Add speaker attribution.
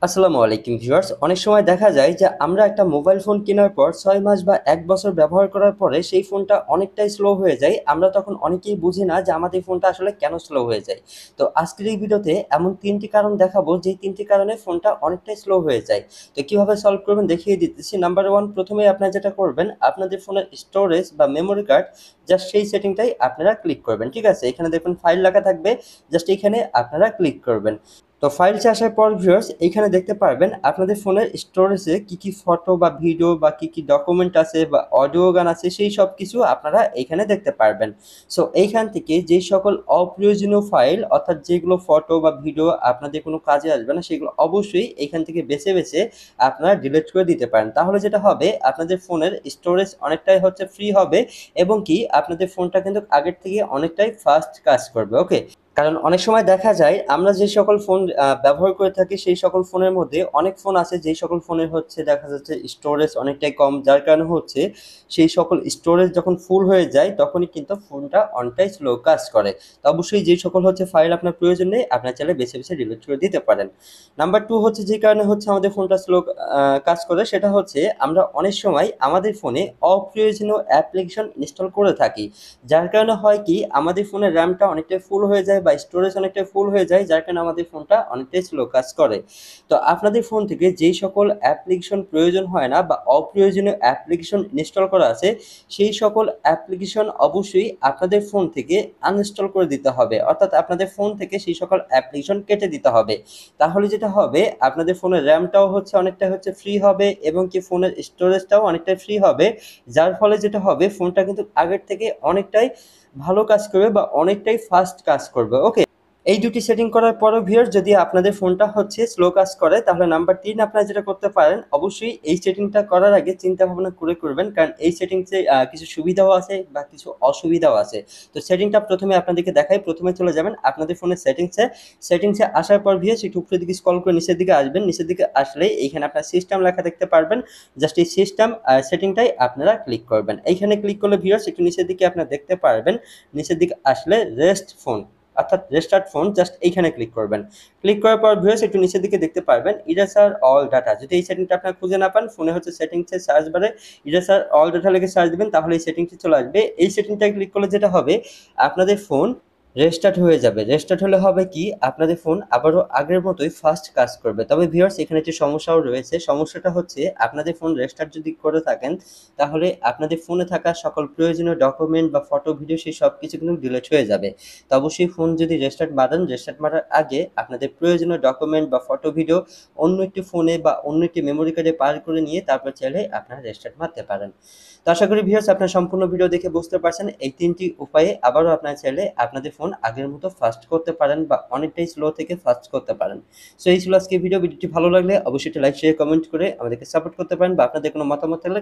Speaker 1: আসসালামু আলাইকুম ভিউয়ার্স। অনেক সময় দেখা যায় যে আমরা একটা মোবাইল ফোন কেনার পর ৬ মাস বা ১ বছর ব্যবহার করার পরে সেই ফোনটা অনেকটাই স্লো হয়ে যায়। আমরা তখন অনেকেই বুঝি না যে আমাদের ফোনটা আসলে কেন স্লো হয়ে যায়। তো আজকের এই ভিডিওতে এমন ৩ টি কারণ দেখাবো যেই ৩ টি কারণে ফোনটা অনেকটাই স্লো হয়ে যায়। তো কিভাবে সলভ করবেন দেখিয়ে দিতেছি। নাম্বার ১ প্রথমেই আপনারা যেটা করবেন আপনাদের ফোনের স্টোরেজ বা মেমোরি কার্ড জাস্ট সেই সেটিংটাই আপনারা ক্লিক করবেন। ঠিক আছে? এখানে দেখুন ফাইল লেখা থাকবে। জাস্ট এখানে আপনারা ক্লিক করবেন। তো ফাইলসে আসার পর ভিউয়ার্স এইখানে দেখতে পারবেন আপনাদের ফোনের স্টোরেজে কি ফটো বা ভিডিও বা কি ডকুমেন্ট আছে বা অডিও গান আছে সেই সব কিছু আপনারা এইখানে দেখতে পারবেন। সো এইখান থেকে যেই সকল অপ্রয়োজনীয় ফাইল অর্থাৎ যেগুলো ফটো বা ভিডিও আপনাদের কোনো কাজে আসবে না সেগুলো অবশ্যই এইখান থেকে বেছে আপনারা ডিলিট করে দিতে পারেন। তাহলে যেটা হবে আপনাদের ফোনের স্টোরেজ অনেকটাই হচ্ছে ফ্রি হবে এবং কি আপনাদের ফোনটা কিন্তু আগের থেকে অনেকটাই ফাস্ট কাজ করবে। ওকে? কারণ অনেক সময় দেখা যায় আমরা যে সকল ফোন ব্যবহার করে থাকি সেই সকল ফোনের মধ্যে অনেক ফোন আছে যেই সকল ফোনের হচ্ছে দেখা যাচ্ছে স্টোরেজ অনেকটাই কম যার কারণে হচ্ছে সেই সকল স্টোরেজ যখন ফুল হয়ে যায় তখনই কিন্তু ফোনটা অনেকটাই স্লো কাজ করে। তো অবশ্যই যেই সকল হচ্ছে ফাইল আপনার প্রয়োজন নেই আপনার চাইলে বেছে ডিলিট করে দিতে পারেন। নাম্বার 2 হচ্ছে যে কারণে হচ্ছে আমাদের ফোনটা স্লো কাজ করে সেটা হচ্ছে আমরা অনেক সময় আমাদের ফোনে অপ্রয়োজনীয় অ্যাপ্লিকেশন ইনস্টল করে থাকি। যার কারণে হয় কি আমাদের ফোনের র্যামটা অনেকটাই ফুল হয়ে যায় বা স্টোরেজ অনেকটাই ফুল হয়ে যায় যার কারণে আমাদের ফোনটা অনেকটাই স্লো কাজ করে। তো আপনাদের ফোন থেকে যেই সকল অ্যাপ্লিকেশন প্রয়োজন হয় না বা অপ্রয়োজনীয় অ্যাপ্লিকেশন ইনস্টল করা আছে সেই সকল অ্যাপ্লিকেশন অবশ্যই আপনাদের ফোন থেকে আনইনস্টল করে দিতে হবে। অর্থাৎ আপনাদের ফোন থেকে সেই সকল অ্যাপ্লিকেশন কেটে দিতে হবে। তাহলে যেটা হবে আপনাদের ফোনের র্যামটাও হচ্ছে অনেকটা হচ্ছে ফ্রি হবে এবং কি ফোনের স্টোরেজটাও অনেকটাই ফ্রি হবে। যার ফলে যেটা হবে ফোনটা কিন্তু আগের থেকে অনেকটাই ভালো কাজ করবে বা অনেকটাই ফাস্ট কাজ করবে। ওকে? এই দুটি সেটিং করার পরও ভিউয়ার্স যদি আপনাদের ফোনটা হচ্ছে স্লো কাজ করে তাহলে নাম্বার ৩ আপনারা যেটা করতে পারেন অবশ্যই এই সেটিংটা করার আগে চিন্তা ভাবনা করে করবেন। কারণ এই সেটিংসে কিছু সুবিধাও আছে বা কিছু অসুবিধাও আছে। তো সেটিংটা প্রথমে আপনাদেরকে দেখাই। প্রথমে চলে যাবেন আপনাদের ফোনের সেটিংসে আসার পর ভিউয়ার্স একটু উপরের দিকে স্ক্রল করে নিচের দিকে আসবেন। নিচের দিকে আসলেই এইখানে আপনার সিস্টেম লেখা দেখতে পারবেন। জাস্ট এই সিস্টেম সেটিংটাই আপনারা ক্লিক করবেন। এইখানে ক্লিক করলে ভিউয়ার্স একটু নিচের দিকে আপনারা দেখতে পারবেন। নিচের দিকে আসলে রেস্ট ফোন অর্থাৎ রেস্টার্ট ফোন জাস্ট এইখানে ক্লিক করবেন। ক্লিক করার পর ভিউয়ার্স একটু নিচের দিকে দেখতে পারবেন ইরেজার অল ডাটা। যদি এই সেটিংটা আপনারা খুঁজে না পান ফোনে হচ্ছে সেটিংসের সার্চ বারে ইরেজার অল ডাটা লিখে সার্চ দিবেন তাহলে এই সেটিংটি চলে আসবে। এই সেটিংটায় ক্লিক করলে যেটা হবে আপনাদের ফোন রেস্টার্ট হয়ে যাবে। রেস্টার্ট হলে হবে কি আপনাদের ফোন আবারও আগের মতোই ফাস্ট কাজ করবে। তবে ভিউয়ার্স এখানে একটি সমস্যাও রয়েছে। সমস্যাটা হচ্ছে আপনাদের ফোন রেস্টার্ট যদি করে থাকেন তাহলে আপনাদের ফোনে থাকা সকল প্রয়োজনীয় ডকুমেন্ট বা ফটো ভিডিও সেই সব কিছু কিন্তু ডিলিট হয়ে যাবে। তো অবশ্যই ফোন যদি রেস্টার্ট মারেন রেস্টার্ট মারার আগে আপনাদের প্রয়োজনীয় ডকুমেন্ট বা ফটো ভিডিও অন্য একটি ফোনে বা অন্য একটি মেমোরি কার্ডে পার করে নিয়ে তারপর চাইলে আপনারা রেস্টার্ট মারতে পারেন। তো আশা করি ভিউয়ার্স আপনারা সম্পূর্ণ ভিডিও দেখে বুঝতে পারছেন এই ৩ টি উপায়ে আবারও আপনারা চাইলে আপনাদের ফোন আগের মতো ফাস্ট করতে পারেন বা অনেকটাই স্লো থেকে ফাস্ট করতে পারেন। সো এই ছিল আজকের ভিডিওটি ভালো লাগলে অবশ্যই একটা লাইক শেয়ার কমেন্ট করে আমাদেরকে সাপোর্ট করতে পারেন বা আপনাদের কোনো মতামত থাকলে